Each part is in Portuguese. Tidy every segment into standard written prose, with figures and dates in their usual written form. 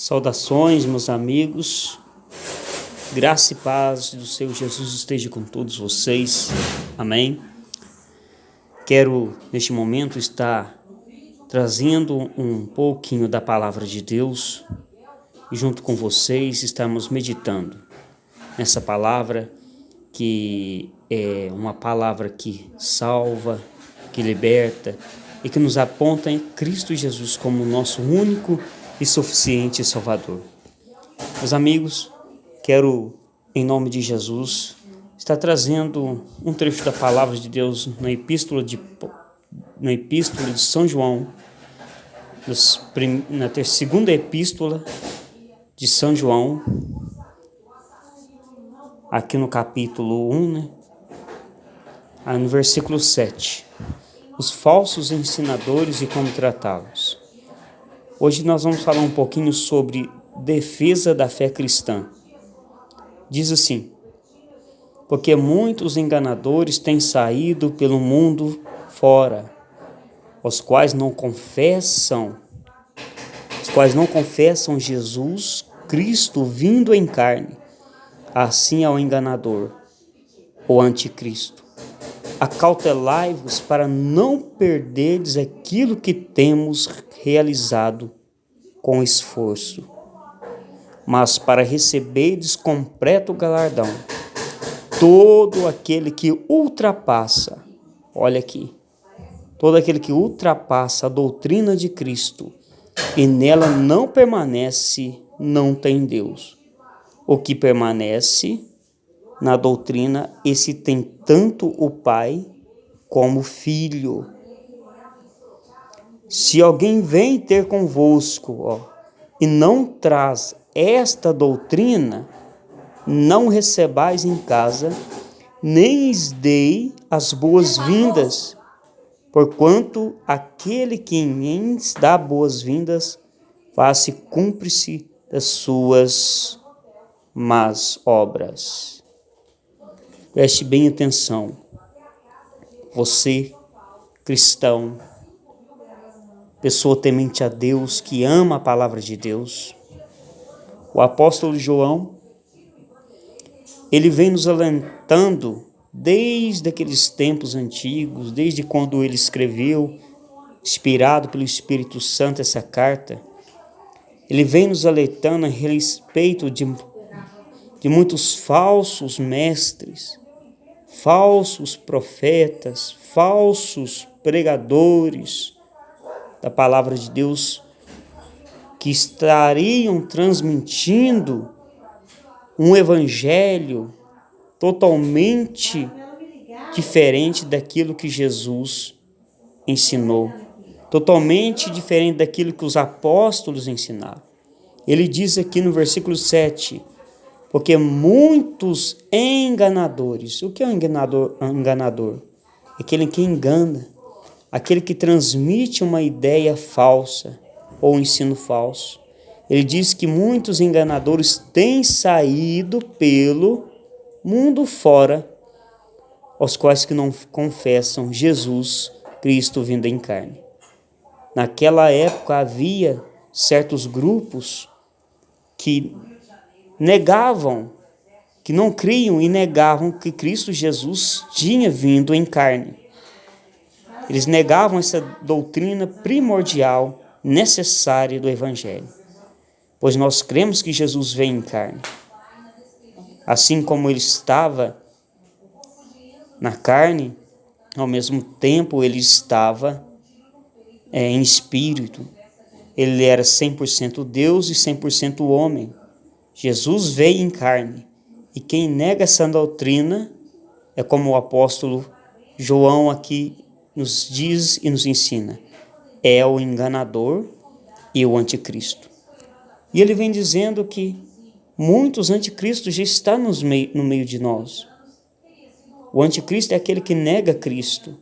Saudações, meus amigos, graça e paz do Senhor Jesus esteja com todos vocês, amém. Quero neste momento estar trazendo um pouquinho da palavra de Deus e junto com vocês estamos meditando nessa palavra que é uma palavra que salva, que liberta e que nos aponta em Cristo Jesus como nosso único e suficiente Salvador. Meus amigos, quero, em nome de Jesus, estar trazendo um trecho da palavra de Deus na epístola de São João, na segunda epístola de São João, aqui no capítulo 1, no versículo 7. Os falsos ensinadores e como tratá-los. Hoje nós vamos falar um pouquinho sobre defesa da fé cristã. Diz assim: porque muitos enganadores têm saído pelo mundo fora, os quais não confessam Jesus Cristo vindo em carne. Assim é o enganador, o anticristo. Acautelai-vos para não perderdes aquilo que temos realizado com esforço, mas para receberdes completo galardão. Todo aquele que ultrapassa, olha aqui, todo aquele que ultrapassa a doutrina de Cristo e nela não permanece, não tem Deus. O que permanece na doutrina, esse tem tanto o Pai como o Filho. Se alguém vem ter convosco, e não traz esta doutrina, não recebais em casa, nem lhes dei as boas-vindas, porquanto aquele que lhes dá boas-vindas faz-se cúmplice das suas más obras. Preste bem atenção, você, cristão, pessoa temente a Deus, que ama a palavra de Deus. O apóstolo João, ele vem nos alentando desde aqueles tempos antigos, desde quando ele escreveu, inspirado pelo Espírito Santo, essa carta. Ele vem nos alertando a respeito de muitos falsos mestres, falsos profetas, falsos pregadores da palavra de Deus, que estariam transmitindo um evangelho totalmente diferente daquilo que Jesus ensinou, totalmente diferente daquilo que os apóstolos ensinaram. Ele diz aqui no versículo 7, porque muitos enganadores. O que é um enganador? Aquele que engana, aquele que transmite uma ideia falsa ou um ensino falso. Ele diz que muitos enganadores têm saído pelo mundo fora, os quais que não confessam Jesus Cristo vindo em carne. Naquela época havia certos grupos que negavam, que não criam e negavam que Cristo Jesus tinha vindo em carne. Eles negavam essa doutrina primordial, necessária do Evangelho. Pois nós cremos que Jesus veio em carne. Assim como ele estava na carne, ao mesmo tempo ele estava em espírito. Ele era 100% Deus e 100% homem. Jesus veio em carne. E quem nega essa doutrina é como o apóstolo João aqui nos diz e nos ensina. É o enganador e o anticristo. E ele vem dizendo que muitos anticristos já estão no meio de nós. O anticristo é aquele que nega Cristo,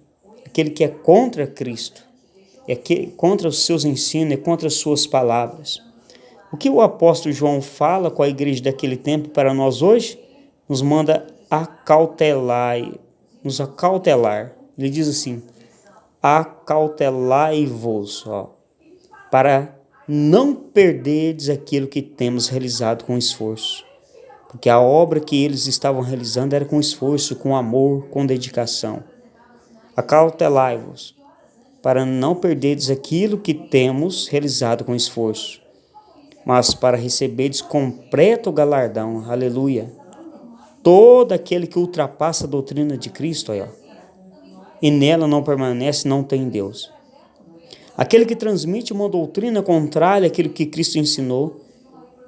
aquele que é contra Cristo, é contra os seus ensinos, é contra as suas palavras. O que o apóstolo João fala com a igreja daquele tempo para nós hoje? Nos manda nos acautelar. Ele diz assim: acautelai-vos, para não perderdes aquilo que temos realizado com esforço. Porque a obra que eles estavam realizando era com esforço, com amor, com dedicação. Acautelai-vos, para não perderdes aquilo que temos realizado com esforço, mas para receberdes completo galardão. Aleluia! Todo aquele que ultrapassa a doutrina de Cristo, aí, ó, e nela não permanece, não tem Deus. Aquele que transmite uma doutrina contrária àquilo que Cristo ensinou,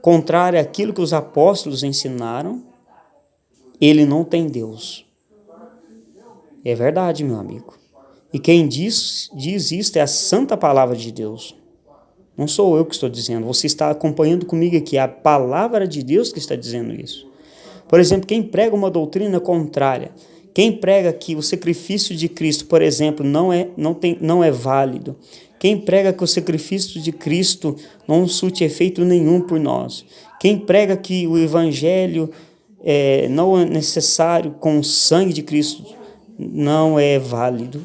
contrária àquilo que os apóstolos ensinaram, ele não tem Deus. É verdade, meu amigo. E quem diz isto é a santa palavra de Deus. Não sou eu que estou dizendo, você está acompanhando comigo aqui, é a palavra de Deus que está dizendo isso. Por exemplo, quem prega uma doutrina contrária, quem prega que o sacrifício de Cristo, por exemplo, não é válido, quem prega que o sacrifício de Cristo não surte efeito nenhum por nós, quem prega que o evangelho não é necessário com o sangue de Cristo, não é válido.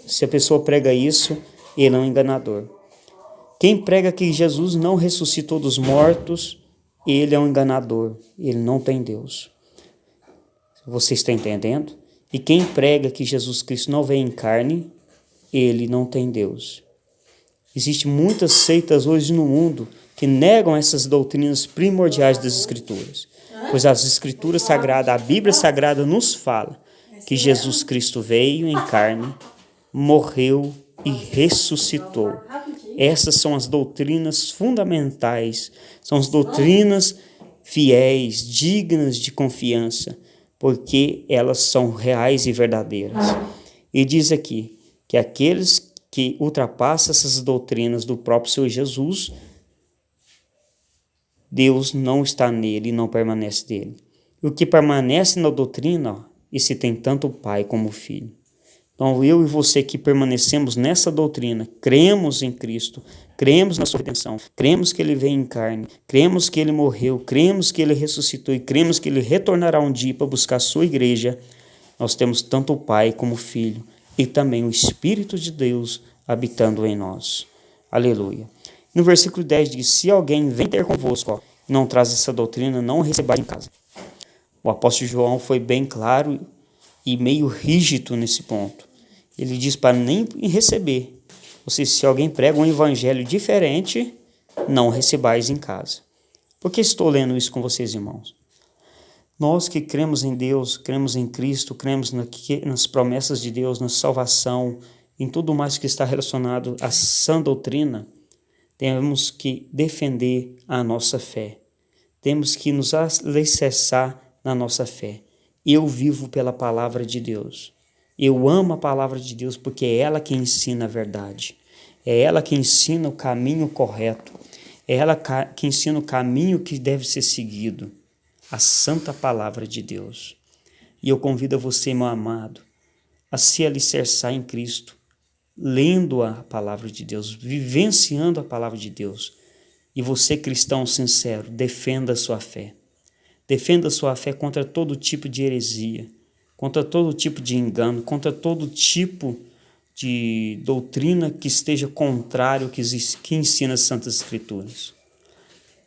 Se a pessoa prega isso, ele é um enganador. Quem prega que Jesus não ressuscitou dos mortos, ele é um enganador, ele não tem Deus. Você está entendendo? E quem prega que Jesus Cristo não veio em carne, ele não tem Deus. Existem muitas seitas hoje no mundo que negam essas doutrinas primordiais das Escrituras. Pois as Escrituras Sagradas, a Bíblia Sagrada nos fala que Jesus Cristo veio em carne, morreu e ressuscitou. Essas são as doutrinas fundamentais, são as doutrinas fiéis, dignas de confiança, porque elas são reais e verdadeiras. E diz aqui que aqueles que ultrapassam essas doutrinas do próprio Senhor Jesus, Deus não está nele e não permanece dele. E o que permanece na doutrina, esse tem tanto o Pai como o Filho. Então, eu e você que permanecemos nessa doutrina, cremos em Cristo, cremos na sua redenção, cremos que Ele veio em carne, cremos que Ele morreu, cremos que Ele ressuscitou e cremos que Ele retornará um dia para buscar a sua igreja, nós temos tanto o Pai como o Filho e também o Espírito de Deus habitando em nós. Aleluia. No versículo 10 diz, se alguém vem ter convosco e não traz essa doutrina, não recebais em casa. O apóstolo João foi bem claro e meio rígido nesse ponto. Ele diz para nem receber. Ou seja, se alguém prega um evangelho diferente, não recebais em casa. Por que estou lendo isso com vocês, irmãos? Nós que cremos em Deus, cremos em Cristo, cremos nas promessas de Deus, na salvação, em tudo mais que está relacionado à sã doutrina, temos que defender a nossa fé. Temos que nos alicerçar na nossa fé. Eu vivo pela palavra de Deus. Eu amo a palavra de Deus porque é ela que ensina a verdade. É ela que ensina o caminho correto. É ela que ensina o caminho que deve ser seguido. A santa palavra de Deus. E eu convido a você, meu amado, a se alicerçar em Cristo, lendo a palavra de Deus, vivenciando a palavra de Deus. E você, cristão sincero, defenda a sua fé. Defenda a sua fé contra todo tipo de heresia, contra todo tipo de engano, contra todo tipo de doutrina que esteja contrário ao que ensina as Santas Escrituras.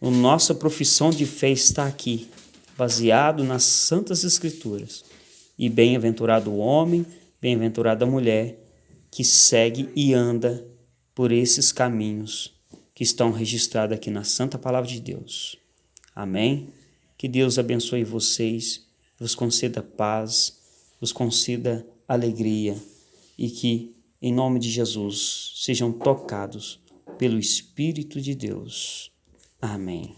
A nossa profissão de fé está aqui, baseado nas Santas Escrituras. E bem-aventurado o homem, bem-aventurada a mulher, que segue e anda por esses caminhos que estão registrados aqui na Santa Palavra de Deus. Amém? Que Deus abençoe vocês, vos conceda paz, vos conceda alegria e que, em nome de Jesus, sejam tocados pelo Espírito de Deus. Amém.